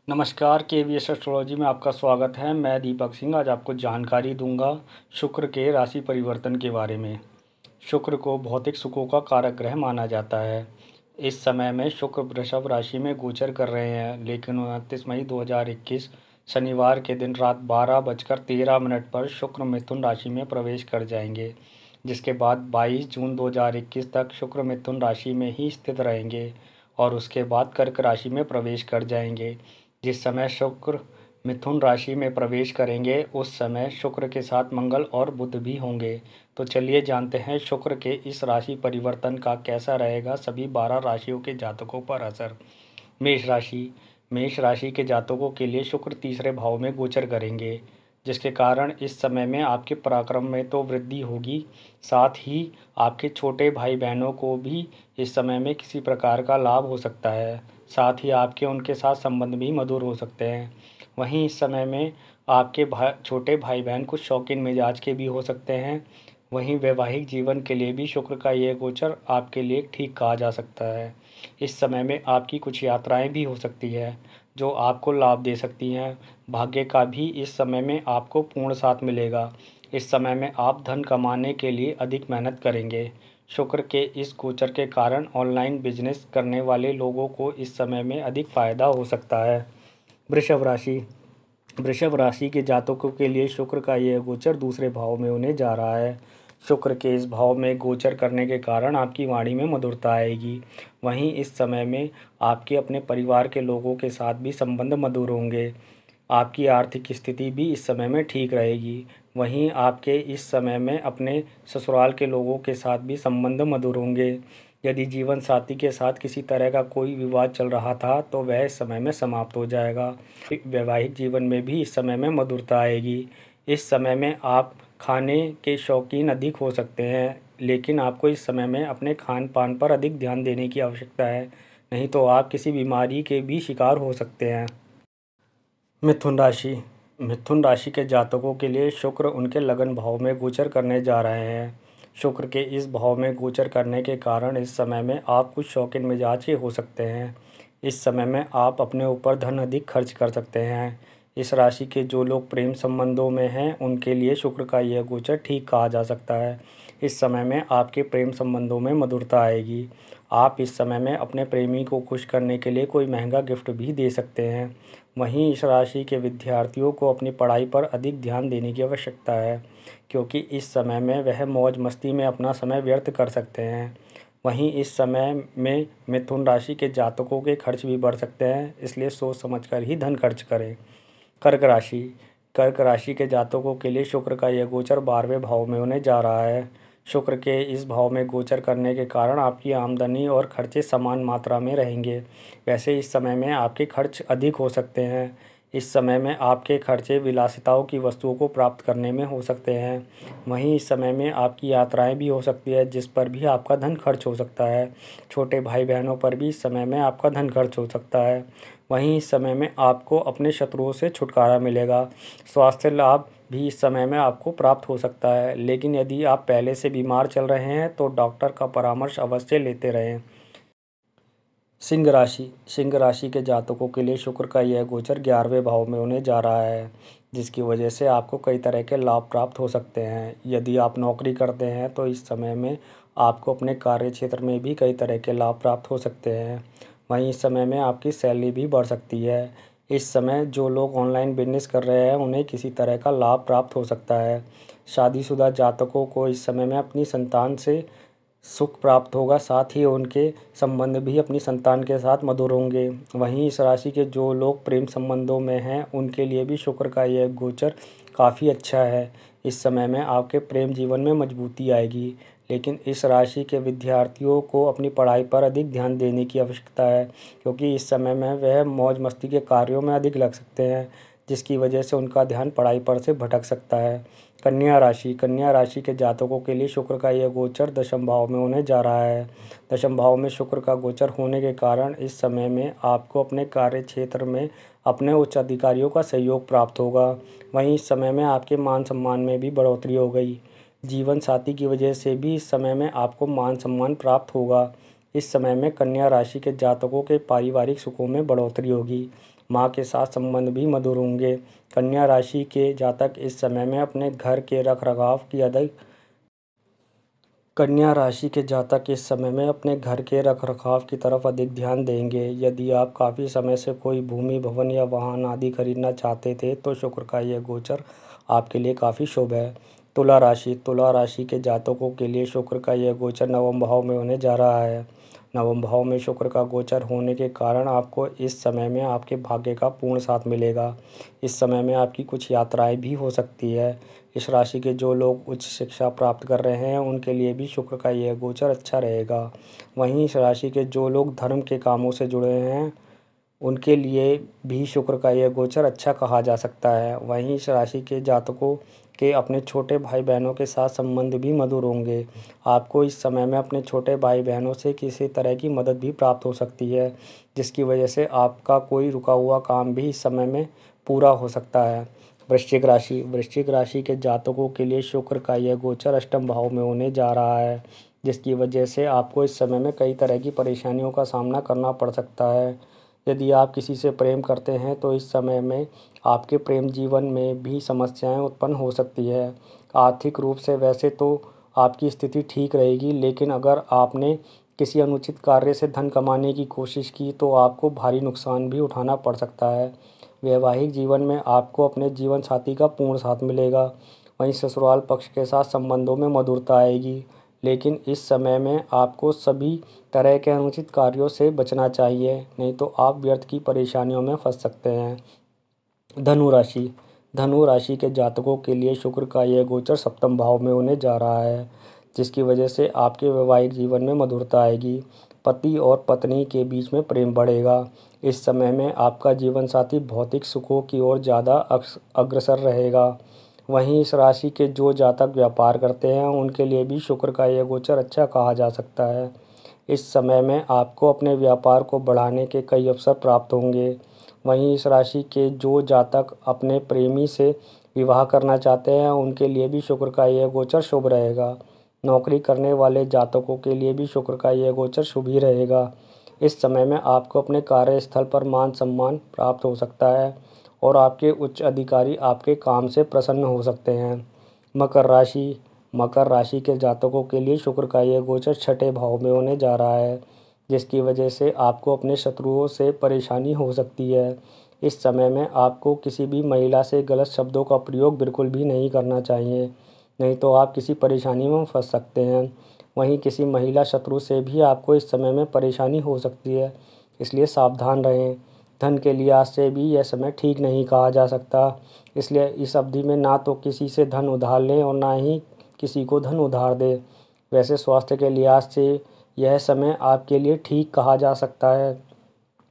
नमस्कार, KVS astrology में आपका स्वागत है। मैं दीपक सिंह आज आपको जानकारी दूंगा शुक्र के राशि परिवर्तन के बारे में। शुक्र को भौतिक सुखों का कारक ग्रह माना जाता है। इस समय में शुक्र वृषभ राशि में गोचर कर रहे हैं, लेकिन 29 मई 2021 शनिवार के दिन रात 12:13 पर शुक्र मिथुन राशि में प्रवेश कर जाएंगे, जिसके बाद 22 जून 2021 तक शुक्र मिथुन राशि में ही स्थित रहेंगे और उसके बाद कर्क राशि में प्रवेश कर जाएंगे। जिस समय शुक्र मिथुन राशि में प्रवेश करेंगे उस समय शुक्र के साथ मंगल और बुध भी होंगे। तो चलिए जानते हैं शुक्र के इस राशि परिवर्तन का कैसा रहेगा सभी 12 राशियों के जातकों पर असर। मेष राशि के जातकों के लिए शुक्र तीसरे भाव में गोचर करेंगे, जिसके कारण इस समय में आपके पराक्रम में तो वृद्धि होगी, साथ ही आपके छोटे भाई बहनों को भी इस समय में किसी प्रकार का लाभ हो सकता है। साथ ही आपके उनके साथ संबंध भी मधुर हो सकते हैं। वहीं इस समय में आपके छोटे भाई बहन कुछ शौकीन मिजाज के भी हो सकते हैं। वहीं वैवाहिक जीवन के लिए भी शुक्र का यह गोचर आपके लिए ठीक कहा जा सकता है। इस समय में आपकी कुछ यात्राएं भी हो सकती है जो आपको लाभ दे सकती हैं। भाग्य का भी इस समय में आपको पूर्ण साथ मिलेगा। इस समय में आप धन कमाने के लिए अधिक मेहनत करेंगे। शुक्र के इस गोचर के कारण ऑनलाइन बिजनेस करने वाले लोगों को इस समय में अधिक फायदा हो सकता है। वृषभ राशि वृषभ राशि के जातकों के लिए शुक्र का यह गोचर दूसरे भाव में होने जा रहा है। शुक्र के इस भाव में गोचर करने के कारण आपकी वाणी में मधुरता आएगी। वहीं इस समय में आपके अपने परिवार के लोगों के साथ भी संबंध मधुर होंगे। आपकी आर्थिक स्थिति भी इस समय में ठीक रहेगी। वहीं आपके इस समय में अपने ससुराल के लोगों के साथ भी संबंध मधुर होंगे। यदि जीवन साथी के साथ किसी तरह का कोई विवाद चल रहा था तो वह इस समय में समाप्त हो जाएगा। वैवाहिक जीवन में भी इस समय में मधुरता आएगी। इस समय में आप खाने के शौकीन अधिक हो सकते हैं, लेकिन आपको इस समय में अपने खान पान पर अधिक ध्यान देने की आवश्यकता है, नहीं तो आप किसी बीमारी के भी शिकार हो सकते हैं। मिथुन राशि के जातकों के लिए शुक्र उनके लगन भाव में गोचर करने जा रहे हैं। शुक्र के इस भाव में गोचर करने के कारण इस समय में आप कुछ शौकीन मिजाज के हो सकते हैं। इस समय में आप अपने ऊपर धन अधिक खर्च कर सकते हैं। इस राशि के जो लोग प्रेम संबंधों में हैं उनके लिए शुक्र का यह गोचर ठीक कहा जा सकता है। इस समय में आपके प्रेम संबंधों में मधुरता आएगी। आप इस समय में अपने प्रेमी को खुश करने के लिए कोई महंगा गिफ्ट भी दे सकते हैं। वहीं इस राशि के विद्यार्थियों को अपनी पढ़ाई पर अधिक ध्यान देने की आवश्यकता है, क्योंकि इस समय में वह मौज मस्ती में अपना समय व्यर्थ कर सकते हैं। वहीं इस समय में मिथुन राशि के जातकों के खर्च भी बढ़ सकते हैं, इसलिए सोच समझकर ही धन खर्च करें। कर्क राशि कर्क राशि के जातकों के लिए शुक्र का यह गोचर 12वें भाव में होने जा रहा है। शुक्र के इस भाव में गोचर करने के कारण आपकी आमदनी और खर्चे समान मात्रा में रहेंगे। वैसे इस समय में आपके खर्च अधिक हो सकते हैं। इस समय में आपके खर्चे विलासिताओं की वस्तुओं को प्राप्त करने में हो सकते हैं। वहीं इस समय में आपकी यात्राएं भी हो सकती है, जिस पर भी आपका धन खर्च हो सकता है। छोटे भाई बहनों पर भी इस समय में आपका धन खर्च हो सकता है। वहीं इस समय में आपको अपने शत्रुओं से छुटकारा मिलेगा। स्वास्थ्य लाभ भी इस समय में आपको प्राप्त हो सकता है, लेकिन यदि आप पहले से बीमार चल रहे हैं तो डॉक्टर का परामर्श अवश्य लेते रहें। सिंह राशि के जातकों के लिए शुक्र का यह गोचर 11वें भाव में होने जा रहा है, जिसकी वजह से आपको कई तरह के लाभ प्राप्त हो सकते हैं। यदि आप नौकरी करते हैं तो इस समय में आपको अपने कार्य क्षेत्र में भी कई तरह के लाभ प्राप्त हो सकते हैं। वहीं इस समय में आपकी सैलरी भी बढ़ सकती है। इस समय जो लोग ऑनलाइन बिजनेस कर रहे हैं उन्हें किसी तरह का लाभ प्राप्त हो सकता है। शादीशुदा जातकों को इस समय में अपनी संतान से सुख प्राप्त होगा, साथ ही उनके संबंध भी अपनी संतान के साथ मधुर होंगे। वहीं इस राशि के जो लोग प्रेम संबंधों में हैं उनके लिए भी शुक्र का यह गोचर काफ़ी अच्छा है। इस समय में आपके प्रेम जीवन में मजबूती आएगी, लेकिन इस राशि के विद्यार्थियों को अपनी पढ़ाई पर अधिक ध्यान देने की आवश्यकता है, क्योंकि इस समय में वह मौज मस्ती के कार्यों में अधिक लग सकते हैं, जिसकी वजह से उनका ध्यान पढ़ाई पर से भटक सकता है। कन्या राशि के जातकों के लिए शुक्र का यह गोचर दशम भाव में होने जा रहा है। दशम भाव में शुक्र का गोचर होने के कारण इस समय में आपको अपने कार्य क्षेत्र में अपने उच्च अधिकारियों का सहयोग प्राप्त होगा। वहीं इस समय में आपके मान सम्मान में भी बढ़ोतरी हो गई। जीवन साथी की वजह से भी इस समय में आपको मान सम्मान प्राप्त होगा। इस समय में कन्या राशि के जातकों के पारिवारिक सुखों में बढ़ोतरी होगी। माँ के साथ संबंध भी मधुर होंगे। कन्या राशि के जातक इस समय में अपने घर के रखरखाव की अधिक कन्या राशि के जातक इस समय में अपने घर के रखरखाव की तरफ अधिक ध्यान देंगे। यदि आप काफ़ी समय से कोई भूमि, भवन या वाहन आदि खरीदना चाहते थे तो शुक्र का यह गोचर आपके लिए काफ़ी शुभ है। तुला राशि के जातकों के लिए शुक्र का यह गोचर नवम भाव में होने जा रहा है। नवम भाव में शुक्र का गोचर होने के कारण आपको इस समय में आपके भाग्य का पूर्ण साथ मिलेगा। इस समय में आपकी कुछ यात्राएं भी हो सकती है। इस राशि के जो लोग उच्च शिक्षा प्राप्त कर रहे हैं उनके लिए भी शुक्र का यह गोचर अच्छा रहेगा। वहीं इस राशि के जो लोग धर्म के कामों से जुड़े हैं उनके लिए भी शुक्र का यह गोचर अच्छा कहा जा सकता है। वहीं इस राशि के जातकों के अपने छोटे भाई बहनों के साथ संबंध भी मधुर होंगे। आपको इस समय में अपने छोटे भाई बहनों से किसी तरह की मदद भी प्राप्त हो सकती है, जिसकी वजह से आपका कोई रुका हुआ काम भी इस समय में पूरा हो सकता है। वृश्चिक राशि के जातकों के लिए शुक्र का यह गोचर अष्टम भाव में होने जा रहा है, जिसकी वजह से आपको इस समय में कई तरह की परेशानियों का सामना करना पड़ सकता है। यदि आप किसी से प्रेम करते हैं तो इस समय में आपके प्रेम जीवन में भी समस्याएं उत्पन्न हो सकती है। आर्थिक रूप से वैसे तो आपकी स्थिति ठीक रहेगी, लेकिन अगर आपने किसी अनुचित कार्य से धन कमाने की कोशिश की तो आपको भारी नुकसान भी उठाना पड़ सकता है। वैवाहिक जीवन में आपको अपने जीवन साथी का पूर्ण साथ मिलेगा। वहीं ससुराल पक्ष के साथ संबंधों में मधुरता आएगी, लेकिन इस समय में आपको सभी तरह के अनुचित कार्यों से बचना चाहिए, नहीं तो आप व्यर्थ की परेशानियों में फंस सकते हैं। धनु राशि के जातकों के लिए शुक्र का यह गोचर सप्तम भाव में होने जा रहा है, जिसकी वजह से आपके वैवाहिक जीवन में मधुरता आएगी। पति और पत्नी के बीच में प्रेम बढ़ेगा। इस समय में आपका जीवन साथी भौतिक सुखों की ओर ज़्यादा अग्रसर रहेगा। वहीं इस राशि के जो जातक व्यापार करते हैं उनके लिए भी शुक्र का यह गोचर अच्छा कहा जा सकता है। इस समय में आपको अपने व्यापार को बढ़ाने के कई अवसर प्राप्त होंगे। वहीं इस राशि के जो जातक अपने प्रेमी से विवाह करना चाहते हैं उनके लिए भी शुक्र का यह गोचर शुभ रहेगा। नौकरी करने वाले जातकों के लिए भी शुक्र का यह गोचर शुभ ही रहेगा। इस समय में आपको अपने कार्यस्थल पर मान सम्मान प्राप्त हो सकता है और आपके उच्च अधिकारी आपके काम से प्रसन्न हो सकते हैं। मकर राशि के जातकों के लिए शुक्र का यह गोचर छठे भाव में होने जा रहा है, जिसकी वजह से आपको अपने शत्रुओं से परेशानी हो सकती है। इस समय में आपको किसी भी महिला से गलत शब्दों का प्रयोग बिल्कुल भी नहीं करना चाहिए, नहीं तो आप किसी परेशानी में फंस सकते हैं। वहीं किसी महिला शत्रु से भी आपको इस समय में परेशानी हो सकती है, इसलिए सावधान रहें। धन के लिहाज से भी यह समय ठीक नहीं कहा जा सकता, इसलिए इस अवधि में ना तो किसी से धन उधार लें और ना ही किसी को धन उधार दें। वैसे स्वास्थ्य के लिहाज से यह समय आपके लिए ठीक कहा जा सकता है।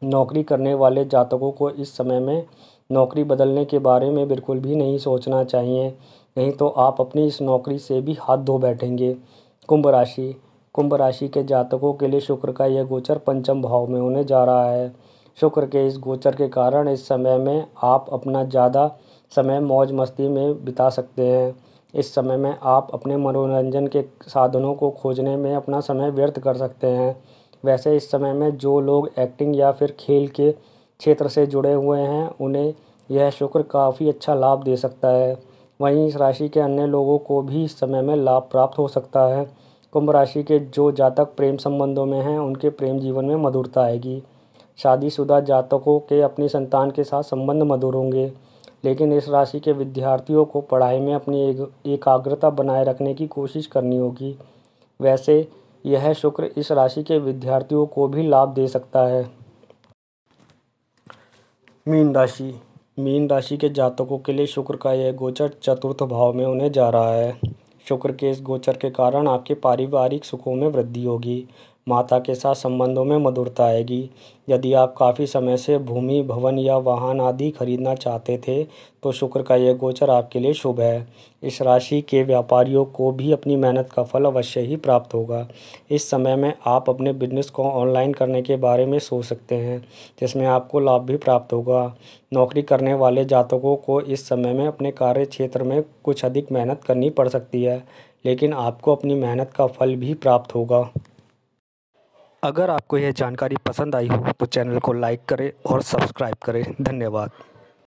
नौकरी करने वाले जातकों को इस समय में नौकरी बदलने के बारे में बिल्कुल भी नहीं सोचना चाहिए, नहीं तो आप अपनी इस नौकरी से भी हाथ धो बैठेंगे। कुंभ राशि के जातकों के लिए शुक्र का यह गोचर पंचम भाव में होने जा रहा है। शुक्र के इस गोचर के कारण इस समय में आप अपना ज़्यादा समय मौज मस्ती में बिता सकते हैं। इस समय में आप अपने मनोरंजन के साधनों को खोजने में अपना समय व्यर्थ कर सकते हैं। वैसे इस समय में जो लोग एक्टिंग या फिर खेल के क्षेत्र से जुड़े हुए हैं उन्हें यह शुक्र काफ़ी अच्छा लाभ दे सकता है। वहीं इस राशि के अन्य लोगों को भी इस समय में लाभ प्राप्त हो सकता है। कुंभ राशि के जो जातक प्रेम संबंधों में हैं उनके प्रेम जीवन में मधुरता आएगी। शादीशुदा जातकों के अपनी संतान के साथ संबंध मधुर होंगे, लेकिन इस राशि के विद्यार्थियों को पढ़ाई में अपनी एकाग्रता बनाए रखने की कोशिश करनी होगी। वैसे यह शुक्र इस राशि के विद्यार्थियों को भी लाभ दे सकता है। मीन राशि के जातकों के लिए शुक्र का यह गोचर चतुर्थ भाव में होने जा रहा है। शुक्र के इस गोचर के कारण आपके पारिवारिक सुखों में वृद्धि होगी। माता के साथ संबंधों में मधुरता आएगी। यदि आप काफ़ी समय से भूमि, भवन या वाहन आदि खरीदना चाहते थे तो शुक्र का यह गोचर आपके लिए शुभ है। इस राशि के व्यापारियों को भी अपनी मेहनत का फल अवश्य ही प्राप्त होगा। इस समय में आप अपने बिजनेस को ऑनलाइन करने के बारे में सोच सकते हैं, जिसमें आपको लाभ भी प्राप्त होगा। नौकरी करने वाले जातकों को इस समय में अपने कार्य क्षेत्र में कुछ अधिक मेहनत करनी पड़ सकती है, लेकिन आपको अपनी मेहनत का फल भी प्राप्त होगा। अगर आपको यह जानकारी पसंद आई हो तो चैनल को लाइक करें और सब्सक्राइब करें। धन्यवाद।